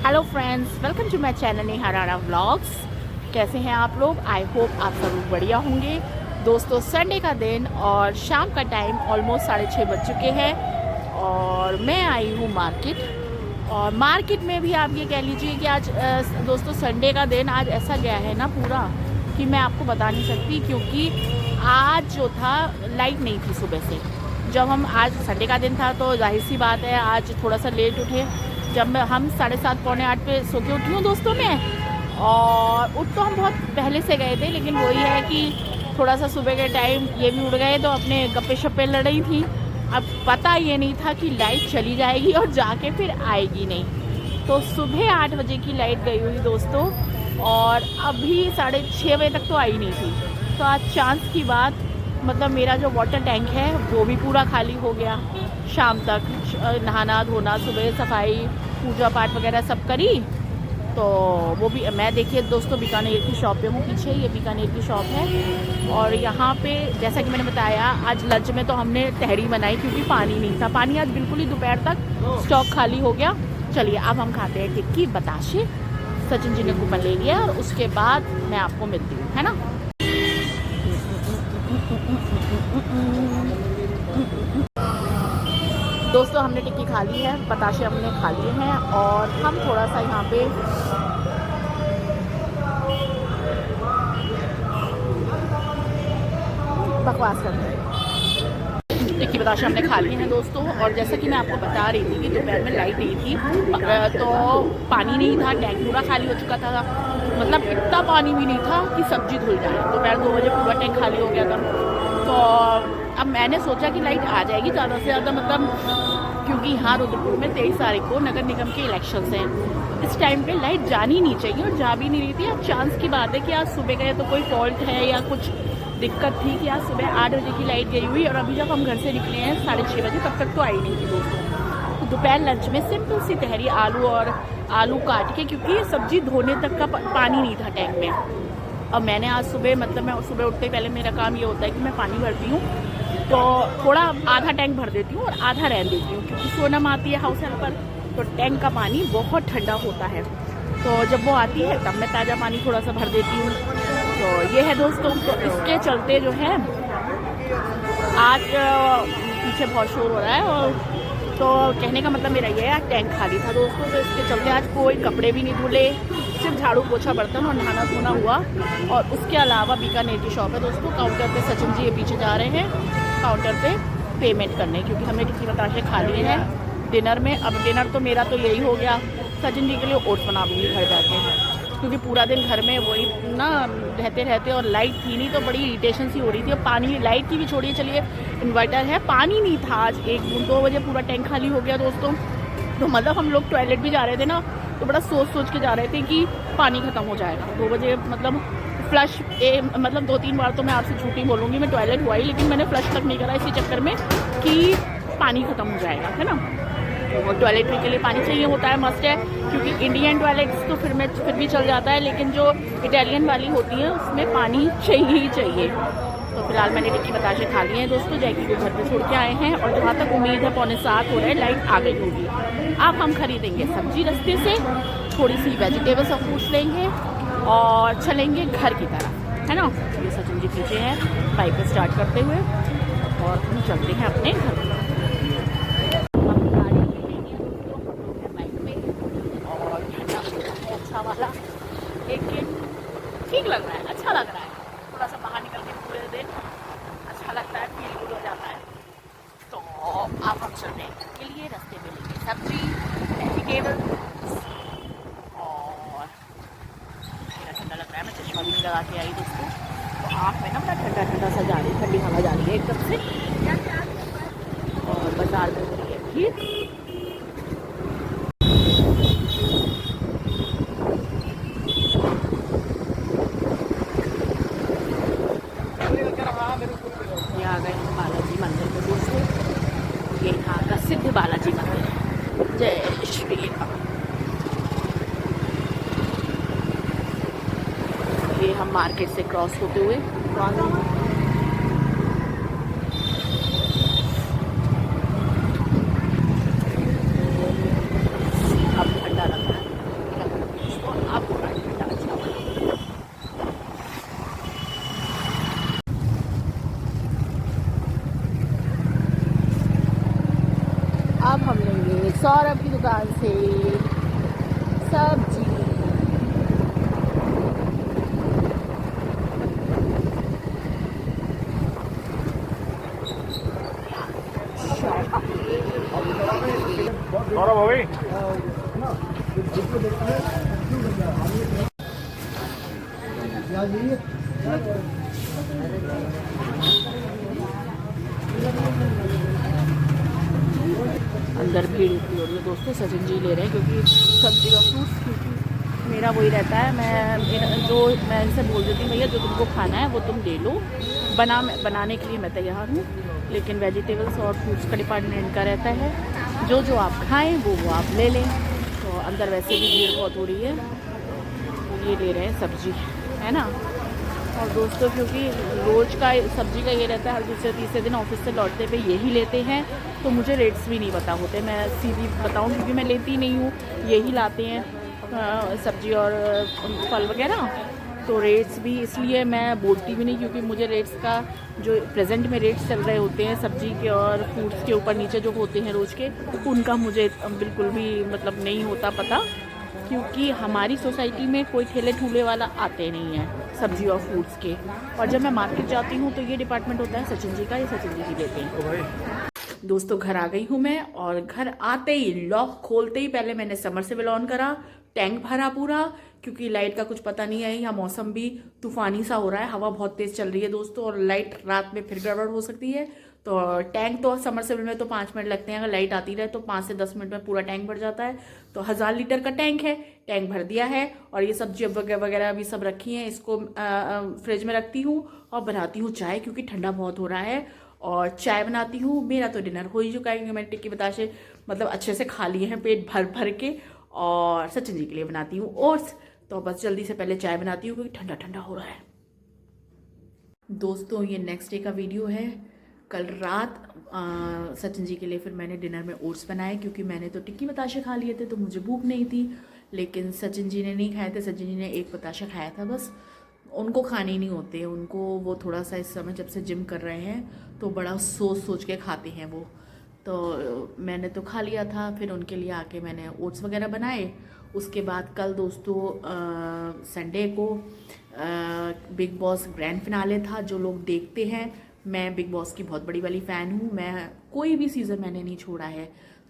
Hello friends, welcome to my channel Neha Rana vlogs. कैसे हैं आप लोग? आई होप आप सब बढ़िया होंगे। दोस्तों, संडे का दिन और शाम का टाइम ऑलमोस्ट 6:30 बज चुके हैं और मैं आई हूँ मार्केट। और मार्केट में भी आप ये कह लीजिए कि आज दोस्तों संडे का दिन आज ऐसा गया है ना पूरा कि मैं आपको बता नहीं सकती, क्योंकि आज जो था लाइट नहीं थी सुबह से। जब हम आज संडे का दिन था तो जाहिर सी बात है आज थोड़ा सा लेट उठे। जब हम 7:30 पौने 8 पे सो के उठी हूँ दोस्तों मैं, और उठ तो हम बहुत पहले से गए थे, लेकिन वही है कि थोड़ा सा सुबह के टाइम ये भी उठ गए तो अपने गप्पे शप्पे लड़ रही थी। अब पता ये नहीं था कि लाइट चली जाएगी और जाके फिर आएगी नहीं। तो सुबह 8 बजे की लाइट गई हुई दोस्तों, और अभी 6:30 बजे तक तो आई नहीं थी। तो आज चांस की बात, मतलब मेरा जो वाटर टैंक है वो भी पूरा खाली हो गया। शाम तक नहाना धोना, सुबह सफाई पूजा पाठ वगैरह सब करी, तो वो भी मैं देखिए दोस्तों बीकानेर की शॉप पे हूँ। पीछे ये बीकानेर की शॉप है और यहाँ पे जैसा कि मैंने बताया आज लंच में तो हमने तहरी बनाई, क्योंकि पानी नहीं था। पानी आज बिल्कुल ही दोपहर तक स्टॉक खाली हो गया। चलिए अब हम खाते हैं टिक्की बताशे। सचिन जी ने कूपन ले लिया और उसके बाद मैं आपको मिलती हूँ, है ना। दोस्तों हमने टिक्की खा ली है, बताशे हमने खा लिए हैं और हम थोड़ा सा यहाँ पे बकवास करते हैं। टिक्की बताशे हमने खा लिए हैं दोस्तों, और जैसा कि मैं आपको बता रही थी कि दोपहर में लाइट नहीं थी तो पानी नहीं था, टैंक पूरा खाली हो चुका था। मतलब इतना पानी भी नहीं था कि सब्जी धुल जाए। दोपहर 2 बजे पूरा टैंक खाली हो गया था। तो अब मैंने सोचा कि लाइट आ जाएगी ज़्यादा से ज़्यादा, मतलब क्योंकि यहाँ रुद्रपुर में 23 तारीख को नगर निगम के इलेक्शंस हैं। इस टाइम पे लाइट जानी नहीं चाहिए और जा भी नहीं रही थी। अब चांस की बात है कि आज सुबह का तो कोई फॉल्ट है या कुछ दिक्कत थी कि आज सुबह 8 बजे की लाइट गई हुई, और अभी जब हम घर से निकले हैं 6:30 बजे, तब तक तो आई नहीं थी दोस्तों। तो दोपहर लंच में सिंपल सी तहरी आलू काट के, क्योंकि सब्जी धोने तक का पानी नहीं था टैंक में। अब मैंने आज सुबह, मतलब मैं सुबह उठते पहले मेरा काम ये होता है कि मैं पानी भरती हूँ, तो थोड़ा आधा टैंक भर देती हूँ और आधा रहने देती हूँ, क्योंकि सोनम आती है हाउस हेल्प पर, तो टैंक का पानी बहुत ठंडा होता है। तो जब वो आती है तब मैं ताज़ा पानी थोड़ा सा भर देती हूँ। तो ये है दोस्तों, तो इसके चलते जो है आज पीछे बहुत शोर हो रहा है, और तो कहने का मतलब मेरा ये है आज टैंक खाली था दोस्तों। तो इसके चलते आज कोई कपड़े भी नहीं धुले, सिर्फ झाड़ू पोछा बर्तन और नहाना धोना हुआ। और उसके अलावा बीकानेर की शॉप है दोस्तों, काउंटर पे सचिन जी ये पीछे जा रहे हैं काउंटर पे पेमेंट करने, क्योंकि हमने टिक्की बताशे खा लिए हैं डिनर में। अब डिनर तो मेरा तो यही हो गया। सचिन जी के लिए ओट्स बना दूँगी घर जाके, क्योंकि पूरा दिन घर में वही ना रहते और लाइट थी नहीं, तो बड़ी इरिटेशन सी हो रही थी। और पानी, लाइट की भी छोड़िए, चलिए इन्वर्टर है, पानी नहीं था आज 1-2 बजे पूरा टैंक खाली हो गया दोस्तों। तो मतलब हम लोग टॉयलेट भी जा रहे थे ना, तो बड़ा सोच के जा रहे थे कि पानी ख़त्म हो जाएगा 2 बजे। मतलब फ्लश मतलब 2-3 बार तो मैं आपसे झूठी बोलूँगी, मैं टॉयलेट हुआ ही, लेकिन मैंने फ्लश तक नहीं करा इसी चक्कर में कि पानी ख़त्म हो जाएगा, है ना। और टॉयलेट के लिए पानी चाहिए होता है, मस्ट है, क्योंकि इंडियन टॉयलेट्स तो फिर भी चल जाता है, लेकिन जो इटालियन वाली होती है उसमें पानी चाहिए ही चाहिए। तो फिलहाल मैंने टिक्की बताशे खा लिए हैं दोस्तों, जैकी को घर पे छोड़ के आए हैं, और जहाँ तक उम्मीद है 6:45 हो रहा है, लाइट आ गई होगी। अब हम खरीदेंगे सब्जी रास्ते से, थोड़ी सी वेजिटेबल्स और फ्रूट्स लेंगे और चलेंगे घर की तरफ, है ना। ये सचिन जी पीछे हैं बाइक स्टार्ट करते हुए, और हम चलते हैं अपने घर। वाला लेकिन ठीक लग रहा है, अच्छा लग रहा है। थोड़ा सा बाहर निकल के पूरे दिन अच्छा लगता है, फील गुड हो जाता है। तो अब हम चलने के लिए रास्ते में लेंगे सब्जी, वेजिटेबल्स, और ठंडा लग रहा है। मैं चश्मा भी लगा के आई दोस्तों, तो आँख में ना बड़ा ठंडा सा जा रही है, ठंडी हवा जा रही है एकदम से। और बाजार में हो रही है भीड़। आ गए हम बालाजी मंदिर में दोस्तों, ये यहाँ का सिद्ध बालाजी मंदिर। जय श्री राम। ये हम मार्केट से क्रॉस होते हुए अब ठंडा लग रहा है। अंदर भीड़ इतनी हो रही है दोस्तों, सचिन जी ले रहे हैं क्योंकि सब्जी और फ्रूट्स, क्योंकि मेरा वही रहता है, मैं इनसे बोल देती हूँ भैया जो तुमको खाना है वो तुम ले लो, बनाने के लिए मैं तैयार हूँ, लेकिन वेजिटेबल्स और फ्रूट्स का डिपार्टमेंट इनका रहता है, जो आप खाएँ वो आप ले लें। तो अंदर वैसे भी भीड़ बहुत हो रही है, ये ले रहे हैं सब्जी, है ना। और दोस्तों क्योंकि रोज़ का सब्जी का ये रहता है, हर दूसरे तीसरे दिन ऑफिस से लौटते पे यही लेते हैं, तो मुझे रेट्स भी नहीं पता होते, मैं सीधी बताऊं क्योंकि मैं लेती नहीं हूँ, यही लाते हैं सब्जी और फल वगैरह, तो रेट्स भी इसलिए मैं बोलती भी नहीं, क्योंकि मुझे रेट्स का जो प्रेजेंट में रेट्स चल रहे होते हैं सब्जी के और फ्रूट्स के ऊपर नीचे जो होते हैं रोज़ के, उनका मुझे बिल्कुल भी मतलब नहीं होता पता, क्योंकि हमारी सोसाइटी में कोई ठेले ठूले वाला आते नहीं है सब्जी और फ्रूट्स के। और जब मैं मार्केट जाती हूँ तो ये डिपार्टमेंट होता है सचिन जी का, ये सचिन जी ही देते हैं। दोस्तों घर आ गई हूँ मैं, और घर आते ही लॉक खोलते ही पहले मैंने समरसेबल ऑन करा, टैंक भरा पूरा, क्योंकि लाइट का कुछ पता नहीं है, यहाँ मौसम भी तूफानी सा हो रहा है, हवा बहुत तेज़ चल रही है दोस्तों, और लाइट रात में फिर गड़बड़ हो सकती है। तो टैंक तो समरसेबल में तो 5 मिनट लगते हैं, अगर लाइट आती रहे तो 5 से 10 मिनट में पूरा टैंक भर जाता है। तो 1000 लीटर का टैंक है, टैंक भर दिया है, और ये सब्जी वगैरह अभी सब रखी हैं, इसको फ्रिज में रखती हूँ और बनाती हूँ चाय, क्योंकि ठंडा बहुत हो रहा है, और चाय बनाती हूँ। मेरा तो डिनर हो ही चुका है, क्योंकि मैंने टिक्की बताशे मतलब अच्छे से खा लिए हैं पेट भर भर के, और सचिन जी के लिए बनाती हूँ ओट्स, तो बस जल्दी से पहले चाय बनाती हूँ क्योंकि ठंडा ठंडा हो रहा है। दोस्तों ये नेक्स्ट डे का वीडियो है। कल रात सचिन जी के लिए फिर मैंने डिनर में ओट्स बनाए, क्योंकि मैंने तो टिक्की बताशे खा लिए थे तो मुझे भूख नहीं थी, लेकिन सचिन जी ने नहीं खाए थे, सचिन जी ने एक बताशा खाया था बस, उनको खाने ही नहीं होते, उनको वो थोड़ा सा इस समय जब से जिम कर रहे हैं तो बड़ा सोच सोच के खाते हैं वो, तो मैंने तो खा लिया था। फिर उनके लिए आके मैंने ओट्स वगैरह बनाए। उसके बाद कल दोस्तों संडे को बिग बॉस ग्रैंड फिनाले था। जो लोग देखते हैं, मैं बिग बॉस की बहुत बड़ी वाली फ़ैन हूँ, मैं कोई भी सीज़न मैंने नहीं छोड़ा है,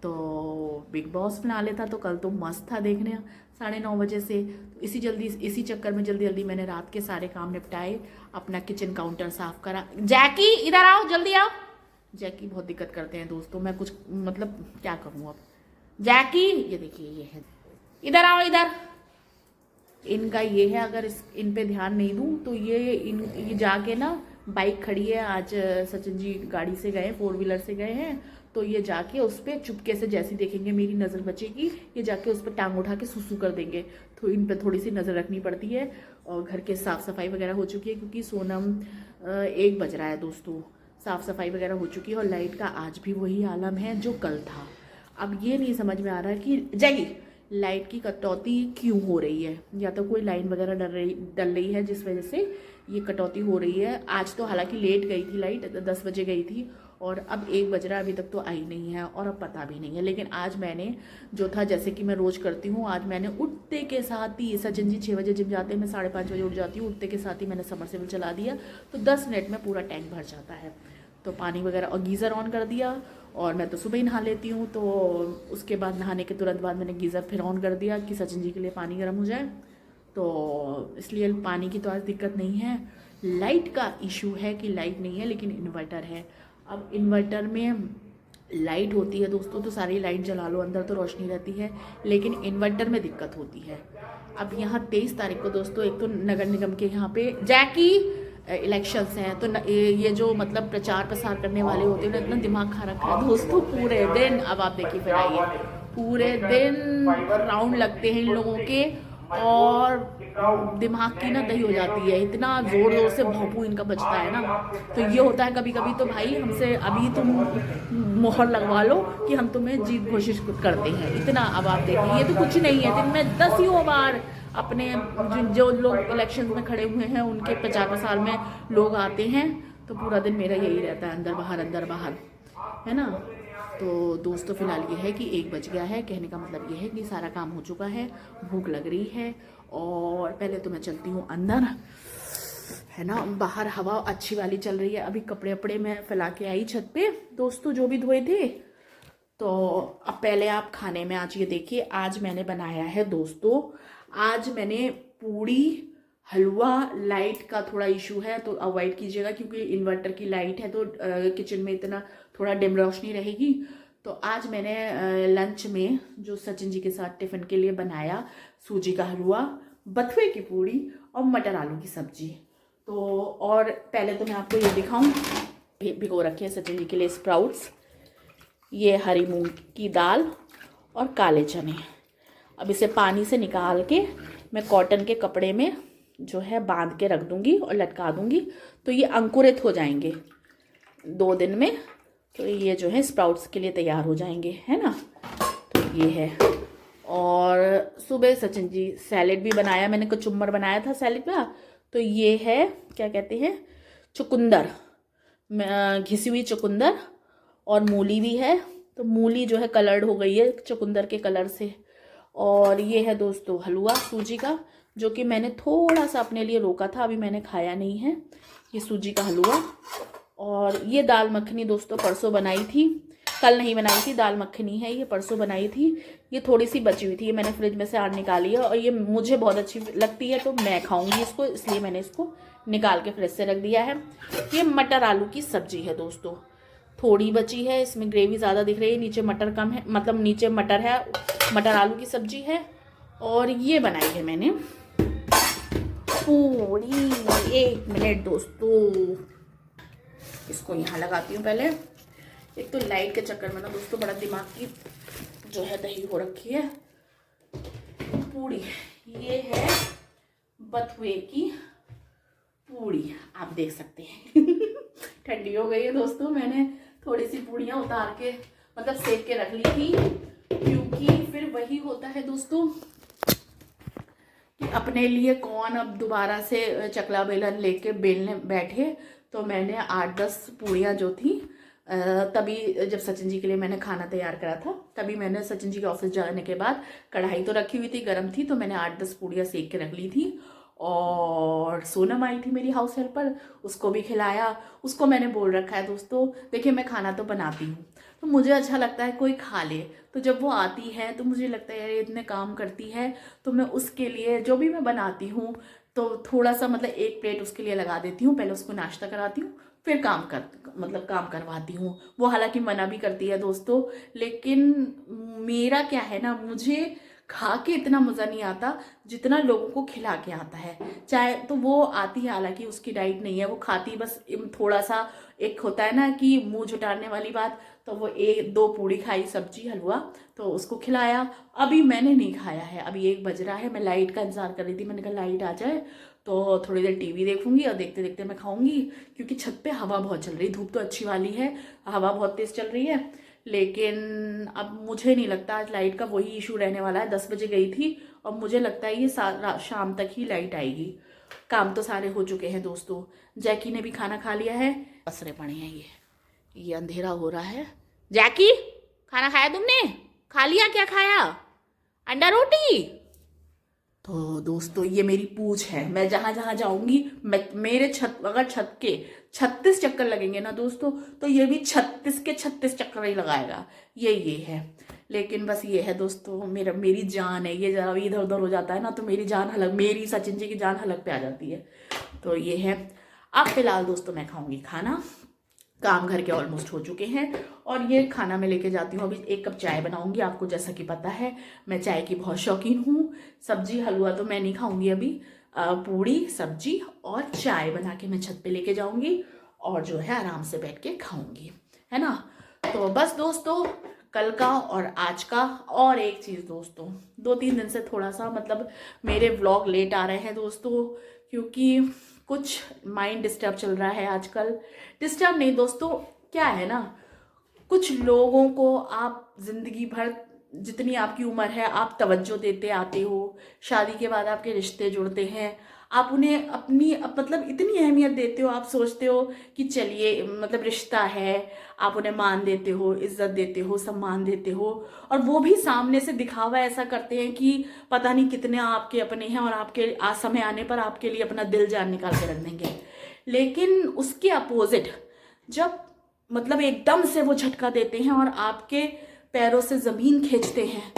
तो बिग बॉस फिनाले था तो कल तो मस्त था देखने 9:30 बजे से। इसी चक्कर में जल्दी जल्दी मैंने रात के सारे काम निपटाए, अपना किचन काउंटर साफ़ करा। जैकी इधर आओ, जल्दी आओ। जैकी बहुत दिक्कत करते हैं दोस्तों, मैं कुछ मतलब क्या करूँ अब। जैकी ये देखिए, ये है, इधर आओ इधर। इनका ये है, अगर इन पे ध्यान नहीं दूँ तो ये जाके ना, बाइक खड़ी है, आज सचिन जी गाड़ी से गए, 4 व्हीलर से गए हैं, तो ये जाके उस पर चुपके से जैसे देखेंगे मेरी नज़र बचेगी, ये जाके उस पर टांग उठा के सुसु कर देंगे, तो इन पर थोड़ी सी नज़र रखनी पड़ती है। और घर के साफ़ सफाई वगैरह हो चुकी है, क्योंकि सोनम 1 बज रहा है दोस्तों, साफ़ सफाई वगैरह हो चुकी है, और लाइट का आज भी वही आलम है जो कल था। अब ये नहीं समझ में आ रहा कि जाएगी लाइट की कटौती क्यों हो रही है, या तो कोई लाइन वगैरह डल रही है जिस वजह से ये कटौती हो रही है। आज तो हालांकि लेट गई थी लाइट, 10 बजे गई थी, और अब 1 बज रहा है, अभी तक तो आई नहीं है, और अब पता भी नहीं है। लेकिन आज मैंने जो था, जैसे कि मैं रोज़ करती हूँ, आज मैंने उठते के साथ ही, सचिन जी 6 बजे जिम जाते हैं, मैं 5:30 बजे उठ जाती हूँ, उठते के साथ ही मैंने समरसेबल चला दिया, तो 10 मिनट में पूरा टैंक भर जाता है। तो पानी वगैरह और गीज़र ऑन कर दिया, और मैं तो सुबह ही नहा लेती हूँ, तो उसके बाद नहाने के तुरंत बाद मैंने गीज़र फिर ऑन कर दिया कि सचिन जी के लिए पानी गर्म हो जाए, तो इसलिए पानी की तो आज दिक्कत नहीं है। लाइट का इशू है कि लाइट नहीं है, लेकिन इन्वर्टर है। अब इन्वर्टर में लाइट होती है दोस्तों तो सारी लाइट जला लो, अंदर तो रोशनी रहती है, लेकिन इन्वर्टर में दिक्कत होती है। अब यहाँ 23 तारीख को दोस्तों, एक तो नगर निगम के यहाँ पे जैकी इलेक्शंस हैं, तो ये जो मतलब प्रचार प्रसार करने वाले होते हैं, इतना दिमाग खा रखा है दोस्तों पूरे दिन। अब आप देखिए फिर आइए, पूरे दिन राउंड लगते हैं इन लोगों के, और दिमाग की ना दही हो जाती है, इतना ज़ोर ज़ोर से भौंपू इनका बजता है ना। तो ये होता है कभी कभी तो भाई हमसे अभी तुम मोहर लगवा लो कि हम तुम्हें जीत घोषित करते हैं, इतना। अब आप देखिए, ये तो कुछ नहीं है, दिन में 10 बार अपने जो लोग इलेक्शन में खड़े हुए हैं उनके प्रचार प्रसार में लोग आते हैं, तो पूरा दिन मेरा यही रहता है, अंदर बाहर, है ना। तो दोस्तों फिलहाल ये है कि 1 बज गया है, कहने का मतलब ये है कि सारा काम हो चुका है, भूख लग रही है, और पहले तो मैं चलती हूँ अंदर, है ना। बाहर हवा अच्छी वाली चल रही है, अभी कपड़े वपड़े मैं फैला के आई छत पे दोस्तों, जो भी धोए थे, तो अब पहले आप खाने में आज ये देखिए, आज मैंने बनाया है दोस्तों, आज मैंने पूड़ी हलवा। लाइट का थोड़ा इशू है तो अवॉइड कीजिएगा, क्योंकि इन्वर्टर की लाइट है तो किचन में इतना थोड़ा डिम रोशनी रहेगी। तो आज मैंने लंच में जो सचिन जी के साथ टिफ़िन के लिए बनाया, सूजी का हलवा, बथुए की पूड़ी और मटर आलू की सब्जी। तो और पहले तो मैं आपको ये दिखाऊं, भिगो रखे हैं सचिन जी के लिए स्प्राउट्स, ये हरी मूंग की दाल और काले चने। अब इसे पानी से निकाल के मैं कॉटन के कपड़े में जो है बांध के रख दूंगी और लटका दूंगी, तो ये अंकुरित हो जाएंगे 2 दिन में। तो ये जो है स्प्राउट्स के लिए तैयार हो जाएंगे, है ना। तो ये है। और सुबह सचिन जी सैलेड भी बनाया, मैंने कचुम्बर बनाया था सैलेड का। तो ये है, क्या कहते हैं, चुकंदर, घिसी हुई चुकंदर, और मूली भी है। तो मूली जो है कलर्ड हो गई है चुकंदर के कलर से। और ये है दोस्तों हलवा सूजी का, जो कि मैंने थोड़ा सा अपने लिए रोका था, अभी मैंने खाया नहीं है। ये सूजी का हलवा। और ये दाल मखनी दोस्तों परसों बनाई थी, कल नहीं बनाई थी, दाल मखनी है ये, परसों बनाई थी। ये थोड़ी सी बची हुई थी, ये मैंने फ्रिज में से आज निकाली है, और ये मुझे बहुत अच्छी लगती है तो मैं खाऊंगी इसको, इसलिए मैंने इसको निकाल के फ्रिज से रख दिया है। ये मटर आलू की सब्जी है दोस्तों, थोड़ी बची है, इसमें ग्रेवी ज़्यादा दिख रही है, नीचे मटर कम है, मतलब नीचे मटर है, मटर आलू की सब्जी है। और ये बनाई है मैंने पूरी। 1 मिनट दोस्तों, इसको यहाँ लगाती हूँ पहले। एक तो लाइट के चक्कर में ना दोस्तों बड़ा दिमाग की जो है दही हो रखी है। पूड़ी, ये है बथुए की पूड़ी, आप देख सकते हैं। ठंडी हो गई है दोस्तों, मैंने थोड़ी सी पूड़ियाँ उतार के मतलब सेक के रख ली थी, क्योंकि फिर वही होता है दोस्तों कि अपने लिए कौन अब दोबारा से चकला बेलन लेके बेलने बैठे। तो मैंने 8-10 पूड़ियाँ जो थी, तभी जब सचिन जी के लिए मैंने खाना तैयार करा था, तभी मैंने सचिन जी के ऑफिस जाने के बाद कढ़ाई तो रखी हुई थी, गर्म थी, तो मैंने 8-10 पूड़ियाँ सेक के रख ली थी। और सोनम आई थी मेरी हाउस हेल्पर, उसको भी खिलाया। उसको मैंने बोल रखा है दोस्तों, देखिए मैं खाना तो बनाती हूँ, तो मुझे अच्छा लगता है कोई खा ले। तो जब वो आती है तो मुझे लगता है यार ये इतने काम करती है, तो मैं उसके लिए जो भी मैं बनाती हूँ तो थोड़ा सा मतलब 1 प्लेट उसके लिए लगा देती हूँ, पहले उसको नाश्ता कराती हूँ, फिर काम करवाती हूँ। वो हालांकि मना भी करती है दोस्तों, लेकिन मेरा क्या है ना, मुझे खा के इतना मज़ा नहीं आता जितना लोगों को खिला के आता है। चाहे तो वो आती है, हालांकि उसकी डाइट नहीं है, वो खाती बस थोड़ा सा, एक होता है ना कि मुंह जुटाने वाली बात, तो वो 1-2 पूड़ी खाई, सब्जी हलवा, तो उसको खिलाया। अभी मैंने नहीं खाया है, अभी 1 बज रहा है, मैं लाइट का इंतजार कर रही थी, मैंने कहा लाइट आ जाए तो थोड़ी देर टीवी देखूंगी और देखते देखते मैं खाऊंगी, क्योंकि छत पे हवा बहुत चल रही, धूप तो अच्छी वाली है, हवा बहुत तेज़ चल रही है। लेकिन अब मुझे नहीं लगता आज लाइट का वही इशू रहने वाला है। 10 बजे गई थी और मुझे लगता है ये शाम तक ही लाइट आएगी। काम तो सारे हो चुके हैं दोस्तों, जैकी ने भी खाना खा लिया है, असरे पड़े हैं ये अंधेरा हो रहा है। जैकी, खाना खाया तुमने? खा लिया? क्या खाया? अंडा रोटी। तो दोस्तों ये मेरी पूछ है, मैं जहाँ जहाँ जाऊंगी, मेरे अगर छत के 36 चक्कर लगेंगे ना दोस्तों, तो ये भी 36 के 36 चक्कर ही लगाएगा। ये है। लेकिन बस ये है दोस्तों, मेरी जान है, ये जरा भी इधर उधर हो जाता है ना तो मेरी जान हलक, मेरी सचिन जी की जान हलक पे आ जाती है। तो ये है। अब फिलहाल दोस्तों मैं खाऊंगी खाना, काम घर के ऑलमोस्ट हो चुके हैं, और ये खाना मैं लेके जाती हूँ। अभी 1 कप चाय बनाऊंगी, आपको जैसा कि पता है मैं चाय की बहुत शौकीन हूँ। सब्जी हलवा तो मैं नहीं खाऊंगी अभी, पूड़ी सब्जी और चाय बना के मैं छत पे लेके जाऊंगी, और जो है आराम से बैठ के खाऊंगी, है ना। तो बस दोस्तों, कल का और आज का। और एक चीज़ दोस्तों, 2-3 दिन से थोड़ा सा मतलब मेरे व्लॉग लेट आ रहे हैं दोस्तों, क्योंकि कुछ माइंड डिस्टर्ब चल रहा है आजकल। डिस्टर्ब नहीं दोस्तों, क्या है ना, कुछ लोगों को आप जिंदगी भर, जितनी आपकी उम्र है, आप तवज्जो देते आते हो, शादी के बाद आपके रिश्ते जुड़ते हैं, आप उन्हें अपनी मतलब इतनी अहमियत देते हो, आप सोचते हो कि चलिए मतलब रिश्ता है, आप उन्हें मान देते हो, इज्जत देते हो, सम्मान देते हो, और वो भी सामने से दिखावा ऐसा करते हैं कि पता नहीं कितने आपके अपने हैं, और आपके समय आने पर आपके लिए अपना दिल जान निकाल के रख देंगे। लेकिन उसके अपोजिट जब मतलब एकदम से वो झटका देते हैं और आपके पैरों से ज़मीन खींचते हैं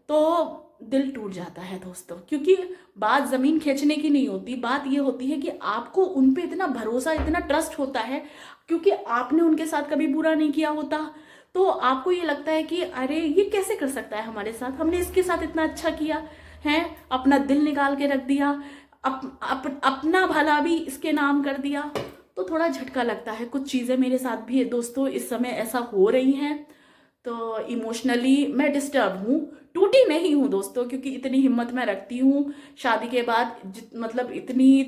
तो दिल टूट जाता है दोस्तों। क्योंकि बात ज़मीन खींचने की नहीं होती, बात ये होती है कि आपको उन पे इतना भरोसा, इतना ट्रस्ट होता है, क्योंकि आपने उनके साथ कभी बुरा नहीं किया होता। तो आपको ये लगता है कि अरे ये कैसे कर सकता है हमारे साथ, हमने इसके साथ इतना अच्छा किया है, अपना दिल निकाल के रख दिया, अपना भला भी इसके नाम कर दिया। तो थोड़ा झटका लगता है। कुछ चीज़ें मेरे साथ भी दोस्तों इस समय ऐसा हो रही हैं, तो इमोशनली मैं डिस्टर्ब हूँ। टूटी नहीं हूँ दोस्तों, क्योंकि इतनी हिम्मत मैं रखती हूँ शादी के बाद, मतलब इतनी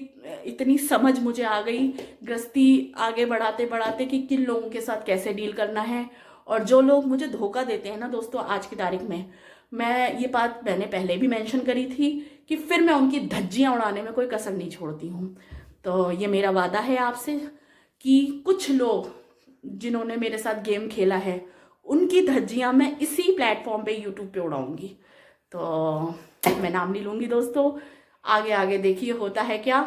इतनी समझ मुझे आ गई गृहस्थी आगे बढ़ाते बढ़ाते कि किन लोगों के साथ कैसे डील करना है। और जो लोग मुझे धोखा देते हैं ना दोस्तों, आज की तारीख में, मैं ये बात मैंने पहले भी मेंशन करी थी कि फिर मैं उनकी धज्जियाँ उड़ाने में कोई कसर नहीं छोड़ती हूँ। तो ये मेरा वादा है आपसे कि कुछ लोग जिन्होंने मेरे साथ गेम खेला है उनकी धज्जियाँ मैं इसी प्लेटफॉर्म पे यूट्यूब पे उड़ाऊंगी। तो मैं नाम नहीं लूँगी दोस्तों, आगे आगे देखिए होता है क्या।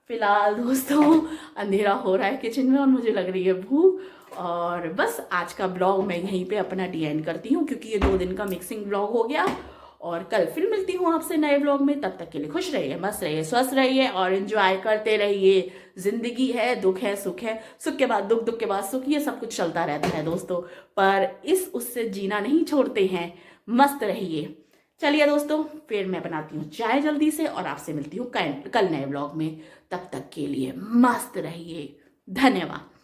फिलहाल दोस्तों अंधेरा हो रहा है किचन में और मुझे लग रही है भूख, और बस आज का ब्लॉग मैं यहीं पे अपना डी एंड करती हूँ, क्योंकि ये 2 दिन का मिक्सिंग ब्लॉग हो गया। और कल फिर मिलती हूँ आपसे नए ब्लॉग में। तब तक के लिए खुश रहिए, मस्त रहिए, स्वस्थ रहिए और एंजॉय करते रहिए। जिंदगी है, दुख है, सुख है, सुख के बाद दुख, दुख के बाद सुख, ये सब कुछ चलता रहता है दोस्तों, पर इस उससे जीना नहीं छोड़ते हैं। मस्त रहिए। चलिए दोस्तों, फिर मैं बनाती हूँ चाय जल्दी से और आपसे मिलती हूँ कल नए ब्लॉग में। तब तक के लिए मस्त रहिए। धन्यवाद।